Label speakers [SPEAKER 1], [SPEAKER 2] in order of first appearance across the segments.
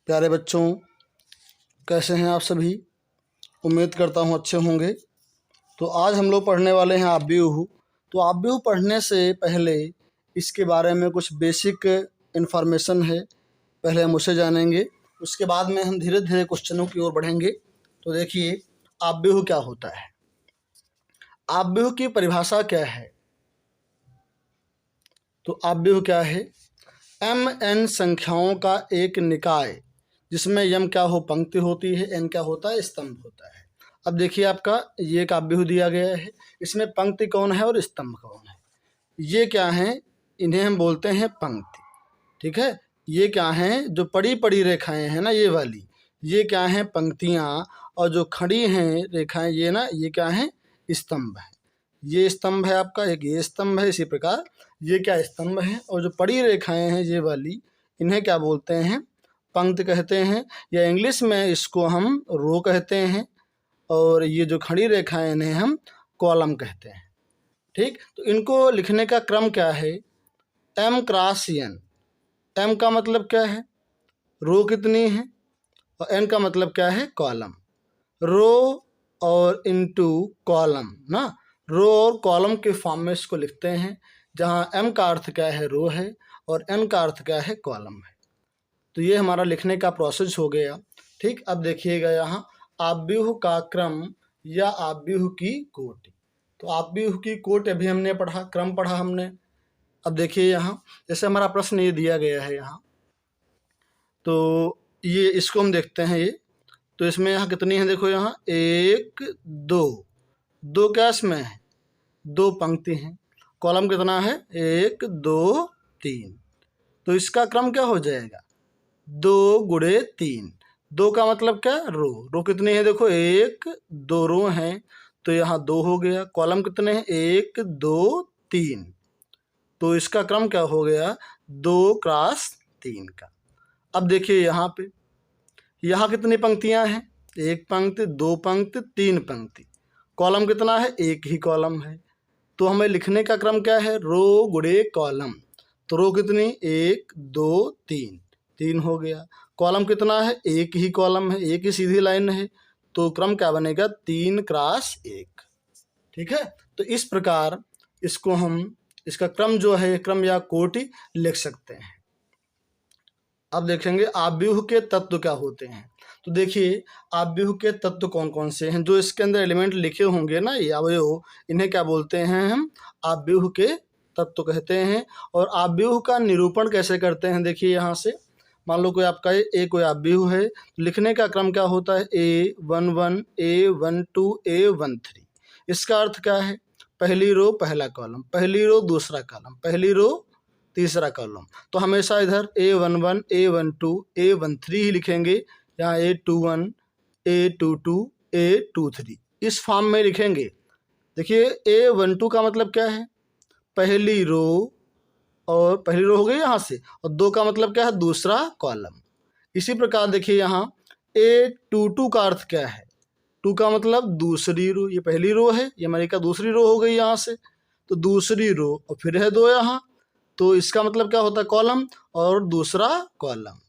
[SPEAKER 1] प्यारे बच्चों, कैसे हैं आप सभी। उम्मीद करता हूँ अच्छे होंगे। तो आज हम लोग पढ़ने वाले हैं आव्यूह। तो आव्यूह पढ़ने से पहले इसके बारे में कुछ बेसिक इन्फॉर्मेशन है, पहले हम उसे जानेंगे। उसके बाद में हम धीरे धीरे क्वेश्चनों की ओर बढ़ेंगे। तो देखिए, आव्यूह क्या होता है। आव्यूह की परिभाषा क्या है। तो आव्यूह क्या है, mn संख्याओं का एक निकाय जिसमें यम क्या हो, पंक्ति होती है, एन क्या होता है, स्तंभ होता है। अब देखिए, आपका ये एक आव्यूह दिया गया है, इसमें पंक्ति कौन है और स्तंभ कौन है। ये क्या है, इन्हें हम बोलते हैं पंक्ति। ठीक है, ये क्या हैं, जो पड़ी पड़ी रेखाएं हैं ना, ये वाली, ये क्या हैं, पंक्तियां। और जो खड़ी हैं रेखाएं, ये ना, ये क्या हैं, स्तंभ है। ये स्तंभ है आपका, एक ये स्तंभ है। इसी प्रकार ये क्या, स्तंभ है। और जो पड़ी रेखाएं हैं ये वाली, इन्हें क्या बोलते हैं, पंक्ति कहते हैं, या इंग्लिश में इसको हम रो कहते हैं। और ये जो खड़ी रेखाएं इन्हें हम कॉलम कहते हैं। ठीक, तो इनको लिखने का क्रम क्या है, m क्रॉस n। m का मतलब क्या है, रो कितनी है, और n का मतलब क्या है, कॉलम। रो और इनटू कॉलम ना, रो और कॉलम के फॉर्म में इसको लिखते हैं, जहाँ m का अर्थ क्या है, रो है, और n का अर्थ क्या है, कॉलम है। तो ये हमारा लिखने का प्रोसेस हो गया। ठीक, अब देखिएगा यहाँ आव्यूह का क्रम या आव्यूह की कोटि। तो आव्यूह की कोटि अभी हमने पढ़ा, क्रम पढ़ा हमने। अब देखिए यहाँ, जैसे हमारा प्रश्न ये दिया गया है यहाँ, तो ये इसको हम देखते हैं। ये तो इसमें यहाँ कितनी है, देखो यहाँ 1 2, दो क्या इसमें है, दो पंक्ति हैं। कॉलम कितना है, 1 2 3। तो इसका क्रम क्या हो जाएगा, 2 गुणे 3। दो का मतलब क्या, रो। रो कितनी है, देखो 1 2 रो हैं, तो यहाँ 2 हो गया। कॉलम कितने हैं, 1 2 3। तो इसका क्रम क्या हो गया, 2 क्रॉस 3 का। अब देखिए यहाँ पे, यहाँ कितनी पंक्तियाँ हैं, एक पंक्ति, दो पंक्ति, तीन पंक्ति। कॉलम कितना है, एक ही कॉलम है। तो हमें लिखने का क्रम क्या है, रो गुणे कॉलम। तो रो कितनी, 1 2 3, 3 हो गया। कॉलम कितना है, एक ही कॉलम है, एक ही सीधी लाइन है। तो क्रम क्या बनेगा, 3 क्रॉस 1। ठीक है, तो इस प्रकार इसको हम, इसका क्रम जो है, क्रम या कोटि लिख सकते हैं। अब देखेंगे आव्यूह के तत्व क्या होते हैं। तो देखिए, आव्यूह के तत्व कौन कौन से हैं, जो इसके अंदर एलिमेंट लिखे होंगे ना, ये अवयव, इन्हें क्या बोलते हैं हम, आव्यूह के तत्व कहते हैं। और आव्यूह का निरूपण कैसे करते हैं, देखिए यहाँ से, मान लो कोई आपका कोई आव्यूह है, तो लिखने का क्रम क्या होता है, A11 A12 A13। इसका अर्थ क्या है, पहली रो पहला कॉलम, पहली रो दूसरा कॉलम, पहली रो तीसरा कॉलम। तो हमेशा इधर A11 A12 A13 ही लिखेंगे, यहाँ A21 A22 A23 इस फॉर्म में लिखेंगे। देखिए, A12 का मतलब क्या है, पहली रो, और पहली रो हो गई यहाँ से, और 2 का मतलब क्या है, दूसरा कॉलम। इसी प्रकार देखिए यहाँ A22 का अर्थ क्या है, 2 का मतलब दूसरी रो, ये पहली रो है, ये हमारी का दूसरी रो हो गई यहाँ से, तो दूसरी रो, और फिर है 2 यहाँ, तो इसका मतलब क्या होता है, कॉलम और दूसरा कॉलम।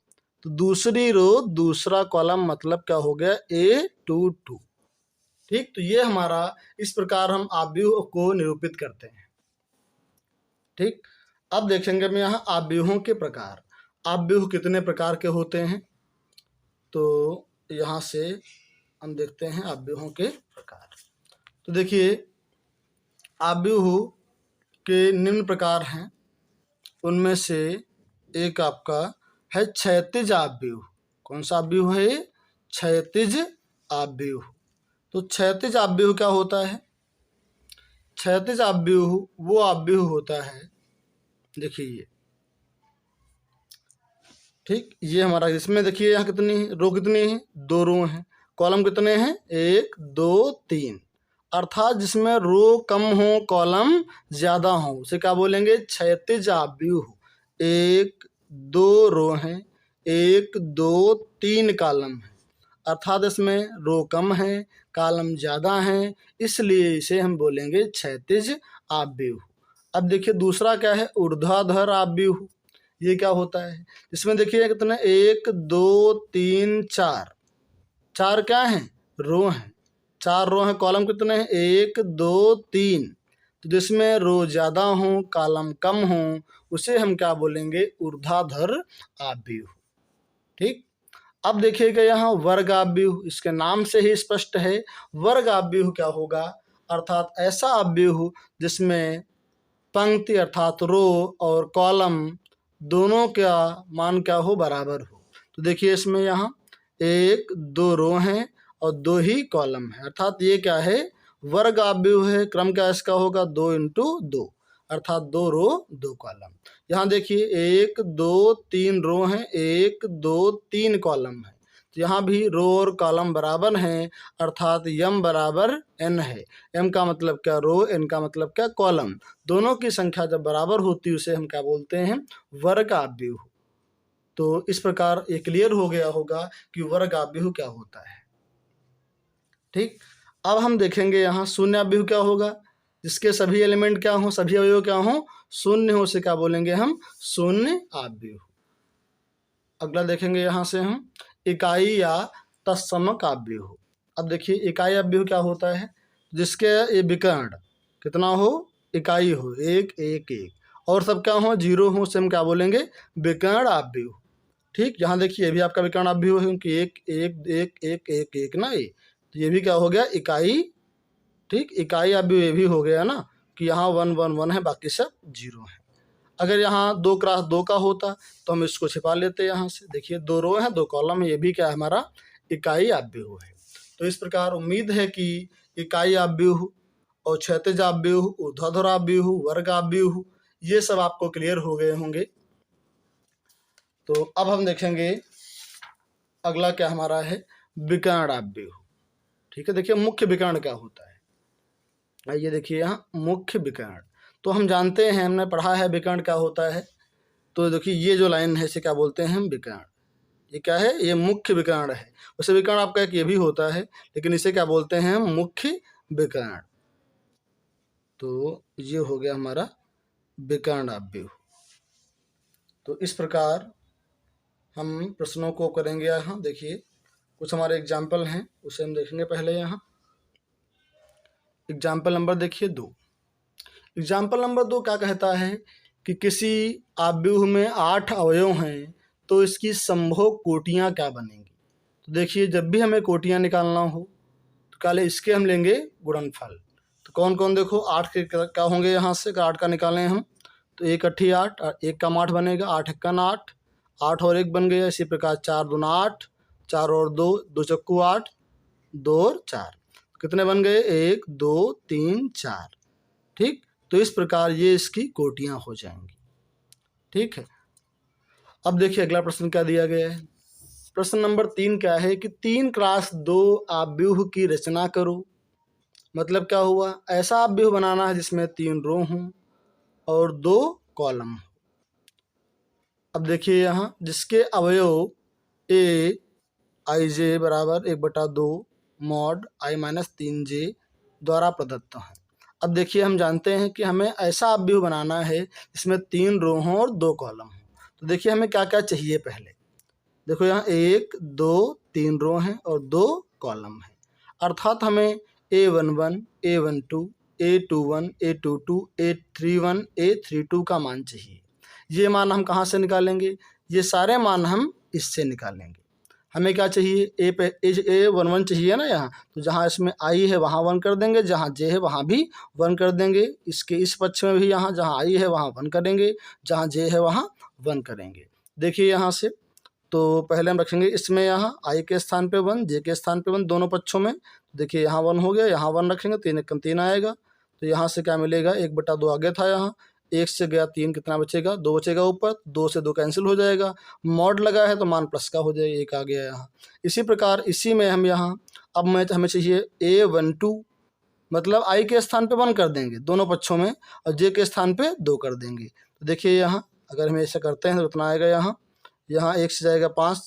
[SPEAKER 1] तो दूसरी रो दूसरा कॉलम मतलब क्या हो गया, A22। ठीक, तो ये हमारा, इस प्रकार हम आव्यूह को निरूपित करते हैं। ठीक, अब देखेंगे हम यहाँ आव्यूहों के प्रकार। आव्यूह कितने प्रकार के होते हैं, तो यहाँ से हम देखते हैं आव्यूहों के प्रकार। तो देखिए, आव्यूह के निम्न प्रकार हैं। उनमें से एक आपका है क्षैतिज आव्यूह। कौन सा आव्यूह है, क्षैतिज आव्यूह। तो क्षैतिज आव्यूह क्या होता है, क्षैतिज आव्यूह वो आव्यूह होता है, देखिए ये, ठीक, ये हमारा, इसमें देखिए यहाँ कितनी रो, कितनी है, 2 रो हैं। कॉलम कितने हैं, 1 2 3। अर्थात जिसमें रो कम हो कॉलम ज़्यादा हो, उसे क्या बोलेंगे, क्षैतिज आव्यूह। 1 2 रो हैं, 1 2 3 कॉलम है, अर्थात इसमें रो कम है कॉलम ज़्यादा हैं, इसलिए इसे हम बोलेंगे क्षैतिज आव्यूह। अब देखिए दूसरा क्या है, ऊर्ध्वाधर आव्यूह। ये क्या होता है, इसमें देखिए कितने 1 2 3 4, 4 क्या हैं, रो हैं, 4 रो हैं। कॉलम कितने हैं, 1 2 3। तो जिसमें रो ज़्यादा हों कॉलम कम हों उसे हम क्या बोलेंगे, ऊर्ध्वाधर आव्यूह। ठीक, अब देखिएगा यहाँ वर्ग आव्यूह, इसके नाम से ही स्पष्ट है। वर्ग आव्यूह क्या होगा, अर्थात ऐसा आव्यूह जिसमें पंक्ति अर्थात रो और कॉलम दोनों का मान क्या हो, बराबर हो। तो देखिए इसमें यहाँ 1 2 रो हैं और 2 ही कॉलम है, अर्थात ये क्या है, वर्ग आव्यूह है। क्रम क्या इसका होगा, 2 × 2, अर्थात 2 रो 2 कॉलम। यहाँ देखिए 1 2 3 रो हैं, 1 2 3 कॉलम है, तो यहाँ भी रो और कॉलम बराबर हैं, अर्थात m बराबर n है। m का मतलब क्या, रो, n का मतलब क्या, कॉलम। दोनों की संख्या जब बराबर होती है उसे हम क्या बोलते हैं, वर्ग आव्यूह। तो इस प्रकार ये क्लियर हो गया होगा कि वर्ग आव्यूह क्या होता है। ठीक, अब हम देखेंगे यहाँ शून्य आव्यूह क्या होगा, जिसके सभी एलिमेंट क्या हों, सभी अवयव क्या हों, शून्य हो, उसे क्या बोलेंगे हम, शून्य आव्यूह। अगला देखेंगे यहाँ से हम इकाई या तत्समक आव्यूह। अब देखिए इकाई आव्यूह क्या होता है, जिसके ये विकर्ण कितना हो, इकाई हो, 1 1 1, और सब क्या हो, 0 हो, उसे हम क्या बोलेंगे, विकर्ण आव्यूह। ठीक, यहाँ देखिए ये भी आपका विकर्ण आव्यूह है, क्योंकि 1 1 1 1 1 1 ना, ये तो ये भी क्या हो गया, इकाई। ठीक, इकाई आव्यूह ये भी हो गया ना, कि यहाँ 1 1 1 है, बाकी सब 0 है। अगर यहाँ 2 × 2 का होता तो हम इसको छिपा लेते यहाँ से। देखिए 2 रो हैं 2 कॉलम है, ये भी क्या है, हमारा इकाई आव्यूह है। तो इस प्रकार उम्मीद है कि इकाई आव्यूह और क्षैतिज आव्यूह, ऊर्ध्वाधर आव्यूह, वर्ग आव्यूह, ये सब आपको क्लियर हो गए होंगे। तो अब हम देखेंगे अगला क्या हमारा है, विकर्ण आव्यूह। ठीक है, देखिए मुख्य विकर्ण क्या होता है, आइए देखिए यहाँ मुख्य विकर्ण। तो हम जानते हैं, हमने पढ़ा है विकर्ण क्या होता है। तो देखिए ये जो लाइन है इसे क्या बोलते हैं हम, विकर्ण। ये क्या है, ये मुख्य विकर्ण है। वैसे विकर्ण आपका एक ये भी होता है, लेकिन इसे क्या बोलते हैं हम, मुख्य विकर्ण। तो ये हो गया हमारा विकर्ण आव्यूह। तो इस प्रकार हम प्रश्नों को करेंगे। यहाँ देखिए कुछ हमारे एग्जाम्पल हैं, उसे हम देखेंगे पहले। यहाँ एग्जाम्पल नंबर देखिए 2। एग्जाम्पल नंबर 2 क्या कहता है कि किसी आव्यूह में 8 अवयव हैं तो इसकी संभव कोटियाँ क्या बनेंगी। तो देखिए जब भी हमें कोटियाँ निकालना हो तो पहले इसके हम लेंगे गुणनफल। तो कौन कौन, देखो 8 के क्या होंगे, यहाँ से 8 का निकालें हम तो 1 8 8, 1 का 8 बनेगा, 8 1 8, 8 और 1 बन गया। इसी प्रकार 4 2 8, 4 और 2 2 चक्कू 8, 2 और 4 कितने बन गए, 1 2 3 4। ठीक, तो इस प्रकार ये इसकी कोटियाँ हो जाएंगी। ठीक है, अब देखिए अगला प्रश्न क्या दिया गया है। प्रश्न नंबर 3 क्या है कि 3 × 2 आव्यूह की रचना करो। मतलब क्या हुआ, ऐसा आव्यूह बनाना है जिसमें 3 रो हों और 2 कॉलम हो। अब देखिए यहाँ जिसके अवयव ए आई जे बराबर 1/2 मॉड i - 3j द्वारा प्रदत्त है। अब देखिए हम जानते हैं कि हमें ऐसा आव्यूह बनाना है जिसमें 3 रो हों और 2 कॉलम हों। तो देखिए हमें क्या क्या चाहिए, पहले देखो यहाँ 1 2 3 रो हैं और 2 कॉलम हैं, अर्थात हमें A11 A12 A21 A22 A31 A32 का मान चाहिए। ये मान हम कहाँ से निकालेंगे, ये सारे मान हम इससे निकालेंगे। हमें क्या चाहिए, A11 चाहिए ना यहाँ, तो जहाँ इसमें I है वहाँ 1 कर देंगे, जहाँ J है वहाँ भी 1 कर देंगे। इसके इस पक्ष में भी यहाँ जहाँ I है वहाँ 1 करेंगे, जहाँ J है वहाँ 1 करेंगे। देखिए यहाँ से तो पहले हम रखेंगे इसमें यहाँ I के स्थान पे 1, J के स्थान पे 1, दोनों पक्षों में। देखिए यहाँ 1 हो गया, यहाँ 1 रखेंगे, 3 1 3 आएगा। तो यहाँ से क्या मिलेगा, 1/2 आगे था, यहाँ 1 से गया 3, कितना बचेगा, 2 बचेगा ऊपर, 2 से 2 कैंसिल हो जाएगा। मॉड लगा है तो मान प्लस का हो जाएगा, 1 आ गया यहाँ। इसी प्रकार इसी में हम यहाँ अब हमें चाहिए A12, मतलब I के स्थान पे 1 कर देंगे दोनों पक्षों में और J के स्थान पे 2 कर देंगे। तो देखिए यहाँ अगर हम ऐसा करते हैं तो कितना आएगा, यहाँ 1 से जाएगा 5,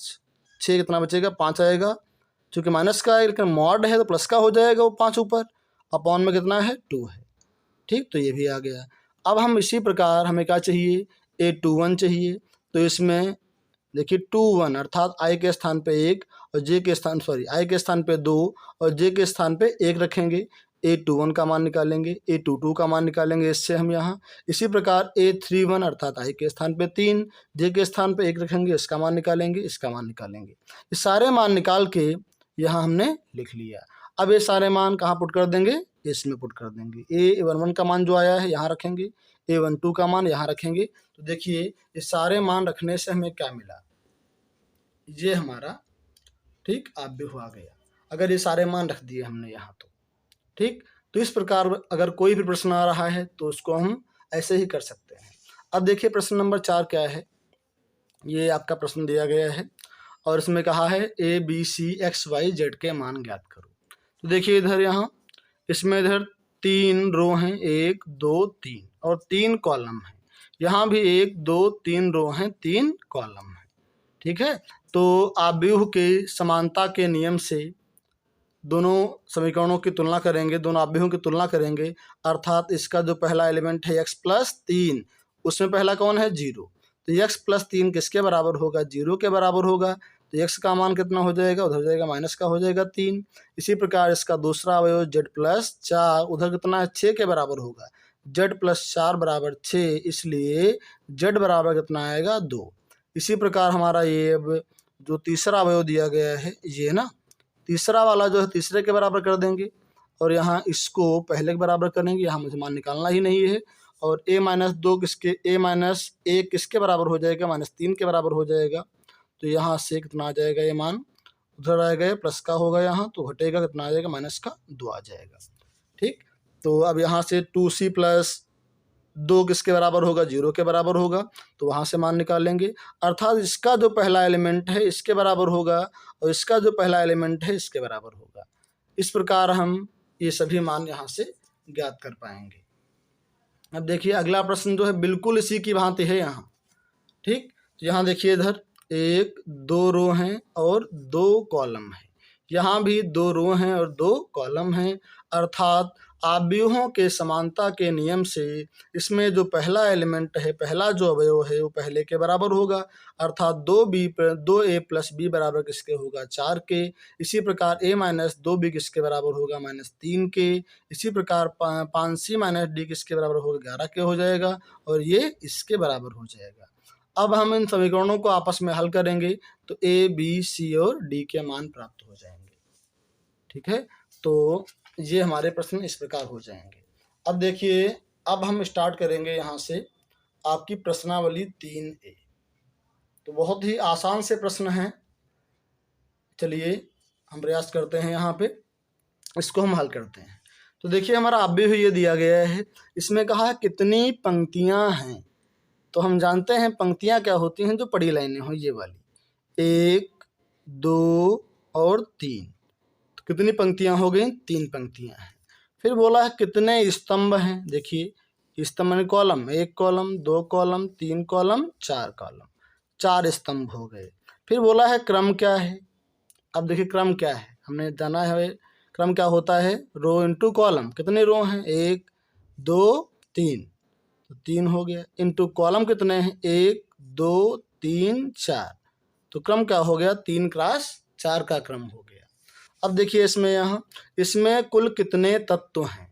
[SPEAKER 1] 6 कितना बचेगा, 5 आएगा। चूँकि माइनस का है लेकिन मॉड है तो प्लस का हो जाएगा, वो 5 ऊपर, अपॉन में कितना है, 2 है। ठीक, तो ये भी आ गया। अब हम इसी प्रकार हमें क्या चाहिए, A21 चाहिए। तो इसमें देखिए 2 1 अर्थात i के स्थान पे 1 और j के स्थान i के स्थान पे 2 और j के स्थान पे 1 रखेंगे। A21 का मान निकालेंगे, A22 का मान निकालेंगे इससे हम यहाँ। इसी प्रकार A31 अर्थात i के स्थान पे 3, j के स्थान पे 1 रखेंगे, इसका मान निकालेंगे, इसका मान निकालेंगे। ये सारे मान निकाल के यहाँ हमने लिख लिया। अब ये सारे मान कहाँ पुट कर देंगे, इसमें पुट कर देंगे। A11 का मान जो आया है यहाँ रखेंगे, A12 का मान यहाँ रखेंगे। तो देखिए ये सारे मान रखने से हमें क्या मिला, ये हमारा ठीक आव्यूह हुआ गया, अगर ये सारे मान रख दिए हमने यहाँ तो ठीक। तो इस प्रकार अगर कोई भी प्रश्न आ रहा है तो उसको हम ऐसे ही कर सकते हैं। अब देखिए प्रश्न नंबर 4 क्या है, ये आपका प्रश्न दिया गया है और इसमें कहा है ABCXYZ के मान ज्ञात करो। तो देखिए इधर यहाँ इसमें इधर 3 रो हैं, 1 2 3 और 3 कॉलम हैं। यहाँ भी 1 2 3 रो हैं, 3 कॉलम हैं, ठीक है। तो आव्यूह के समानता के नियम से दोनों समीकरणों की तुलना करेंगे, दोनों आव्यूहों की तुलना करेंगे, अर्थात इसका जो पहला एलिमेंट है x + 3, उसमें पहला कौन है 0, तो x + 3 किसके बराबर होगा, 0 के बराबर होगा। तो x का मान कितना हो जाएगा, उधर जाएगा माइनस का हो जाएगा 3। इसी प्रकार इसका दूसरा अवयव z + 4, उधर कितना है 6 के बराबर होगा, z + 4 बराबर 6, इसलिए z बराबर कितना आएगा 2। इसी प्रकार हमारा ये अब जो तीसरा अवयव दिया गया है ये ना, तीसरा वाला जो है तीसरे के बराबर कर देंगे और यहाँ इसको पहले के बराबर करेंगे, यहाँ मुझे मान निकालना ही नहीं है। और a-2 किसके, a-1 किसके बराबर हो जाएगा, -3 के बराबर हो जाएगा। तो यहाँ से कितना आ जाएगा, ये मान उधर आएगा, प्लस का होगा यहाँ, तो घटेगा कितना आ जाएगा, -2 आ जाएगा, ठीक। तो अब यहाँ से 2c + 2 किसके बराबर होगा, 0 के बराबर होगा, तो वहाँ से मान निकालेंगे, अर्थात इसका जो पहला एलिमेंट है इसके बराबर होगा और इसका जो पहला एलिमेंट है इसके बराबर होगा। इस प्रकार हम ये सभी मान यहाँ से ज्ञात कर पाएंगे। अब देखिए अगला प्रश्न जो है बिल्कुल इसी की भांति है यहाँ, ठीक। तो यहाँ देखिए इधर 1 2 रो हैं और 2 कॉलम है, यहाँ भी 2 रो हैं और 2 कॉलम हैं, अर्थात आव्यूहों के समानता के नियम से इसमें जो पहला एलिमेंट है, पहला जो अवयव है वो पहले के बराबर होगा, अर्थात 2a + b बराबर किसके होगा, 4 के। इसी प्रकार a - 2b किसके बराबर होगा, -3 के। इसी प्रकार 5c - d किसके बराबर होगा, 11 के हो जाएगा और ये इसके बराबर हो जाएगा। अब हम इन समीकरणों को आपस में हल करेंगे तो a b c और d के मान प्राप्त हो जाएंगे, ठीक है। तो ये हमारे प्रश्न इस प्रकार हो जाएंगे। अब देखिए अब हम स्टार्ट करेंगे यहाँ से आपकी प्रश्नावली 3A। तो बहुत ही आसान से प्रश्न हैं, चलिए हम प्रयास करते हैं, यहाँ पे इसको हम हल करते हैं। तो देखिए हमारा आव्यूह ये दिया गया है, इसमें कहा है कितनी पंक्तियाँ हैं। तो हम जानते हैं पंक्तियाँ क्या होती हैं, जो पड़ी लाइनें हो ये वाली, 1 2 और 3। कितनी पंक्तियां हो गई, 3 पंक्तियां हैं। फिर बोला है कितने स्तंभ हैं, देखिए स्तंभ यानी column, 1 column 2 column 3 column 4 column, 4 स्तंभ हो गए। फिर बोला है क्रम क्या है। अब देखिए क्रम क्या है, हमने जाना है क्रम क्या होता है, रो इंटू कॉलम, कितने रो हैं 1 2 3, तो 3 हो गया, इंटू कॉलम कितने हैं 1 2 3 4, तो क्रम क्या हो गया 3 × 4 का क्रम हो गया। अब देखिए इसमें कुल कितने तत्व हैं,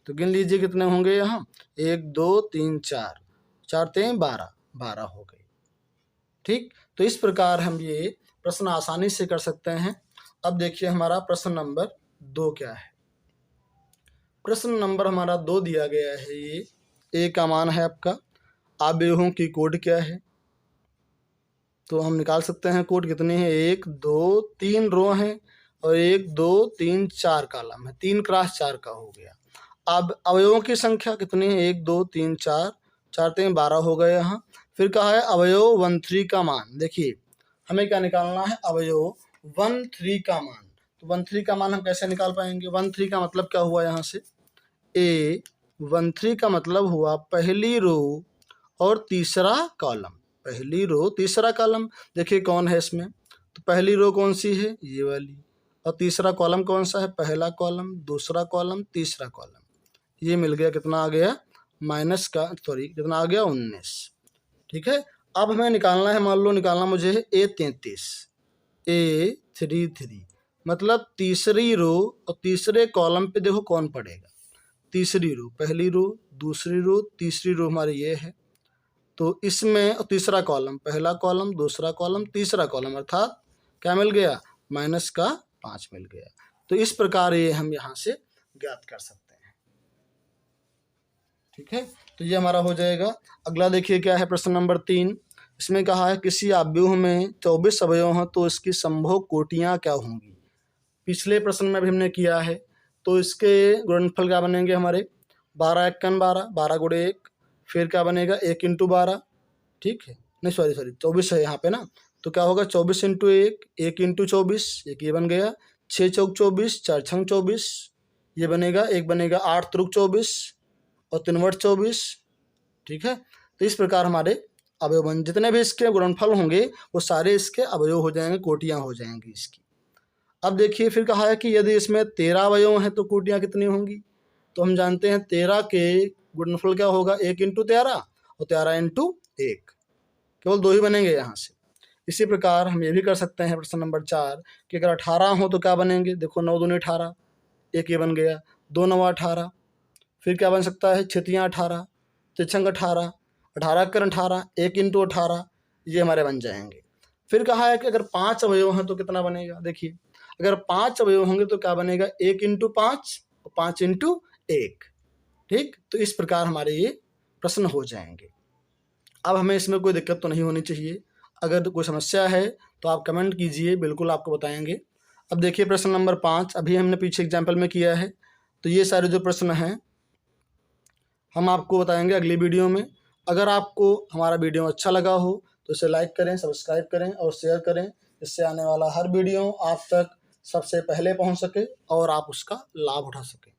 [SPEAKER 1] तो गिन लीजिए कितने होंगे यहाँ, 1 2 3 4, 4 3 12, 12 हो गए, ठीक। तो इस प्रकार हम ये प्रश्न आसानी से कर सकते हैं। अब देखिए हमारा प्रश्न नंबर 2 क्या है। प्रश्न नंबर हमारा 2 दिया गया है, ये ए का मान है आपका, आव्यूहों की कोड क्या है, तो हम निकाल सकते हैं कोड कितनी है, 1 2 3 रो हैं और 1 2 3 4 कॉलम है, 3 × 4 का हो गया। अब अवयवों की संख्या कितनी है, 1 2 3 4, 4 3 12 हो गए यहाँ। फिर कहा है अवयव 1 3 का मान, देखिए हमें क्या निकालना है, अवयव 1 3 का मान। तो 1 3 का मान हम कैसे निकाल पाएंगे, 1 3 का मतलब क्या हुआ, यहाँ से A 1 3 का मतलब हुआ पहली रो और तीसरा कॉलम, पहली रो तीसरा कॉलम। देखिए कौन है इसमें, तो पहली रो कौन सी है, ये वाली, और तीसरा कॉलम कौन सा है, पहला कॉलम दूसरा कॉलम तीसरा कॉलम। ये मिल गया, कितना आ गया कितना आ गया 19, ठीक है। अब हमें निकालना है, मान लो निकालना मुझे है A33, A33 मतलब तीसरी रो और तीसरे कॉलम पे देखो कौन पड़ेगा। तीसरी रो, पहली रो, दूसरी रो, तीसरी रो हमारी ये है। तो इसमें तीसरा कॉलम, पहला कॉलम, दूसरा कॉलम, तीसरा कॉलम, अर्थात क्या मिल गया, -5 मिल गया। तो इस प्रकार ये हम यहाँ से ज्ञात कर सकते हैं। ठीक है, तो ये हमारा हो जाएगा। अगला देखिए क्या है, प्रश्न नंबर 3। इसमें कहा है किसी आव्यूह में 24 अवयव हैं तो इसकी संभव कोटियाँ क्या होंगी। पिछले प्रश्न में भी हमने किया है, तो इसके गुणनफल क्या बनेंगे हमारे, 12 एकन 12, 12 गुणे 1, फिर क्या बनेगा 1 × 12, ठीक है, नहीं सॉरी 24 है यहाँ पे ना, तो क्या होगा 24 × 1, 1 × 24, एक ये बन गया, 6 चौक 24, 4 छंग 24, ये बनेगा, एक बनेगा 8 त्रुक 24 और 3 वट 24, ठीक है। तो इस प्रकार हमारे अवयव बन, जितने भी इसके गुणनफल होंगे वो सारे इसके अवयव हो जाएंगे, कोटियाँ हो जाएंगी इसकी। अब देखिए फिर कहा है कि यदि इसमें 13 अवयव हैं तो कोटियाँ कितनी होंगी। तो हम जानते हैं 13 के गुणनफल क्या होगा, 1 × 13 और 13 × 1, केवल 2 ही बनेंगे यहाँ से। इसी प्रकार हम ये भी कर सकते हैं प्रश्न नंबर 4 कि अगर 18 हो तो क्या बनेंगे, देखो 9 दूनी 18, एक ये बन गया, 2 9 18, फिर क्या बन सकता है 6 3 18, 6 छंग 18, 18 × 18, 1 × 18, ये हमारे बन जाएंगे। फिर कहा है कि अगर 5 अवयव हैं तो कितना बनेगा, देखिए अगर 5 अवयव होंगे तो क्या बनेगा, 1 × 5 और 5 × 1, ठीक। तो इस प्रकार हमारे ये प्रश्न हो जाएंगे। अब हमें इसमें कोई दिक्कत तो नहीं होनी चाहिए। अगर कोई समस्या है तो आप कमेंट कीजिए, बिल्कुल आपको बताएंगे। अब देखिए प्रश्न नंबर 5 अभी हमने पीछे एग्जाम्पल में किया है, तो ये सारे जो प्रश्न हैं हम आपको बताएंगे अगली वीडियो में। अगर आपको हमारा वीडियो अच्छा लगा हो तो इसे लाइक करें, सब्सक्राइब करें और शेयर करें, इससे आने वाला हर वीडियो आप तक सबसे पहले पहुंच सके और आप उसका लाभ उठा सकें।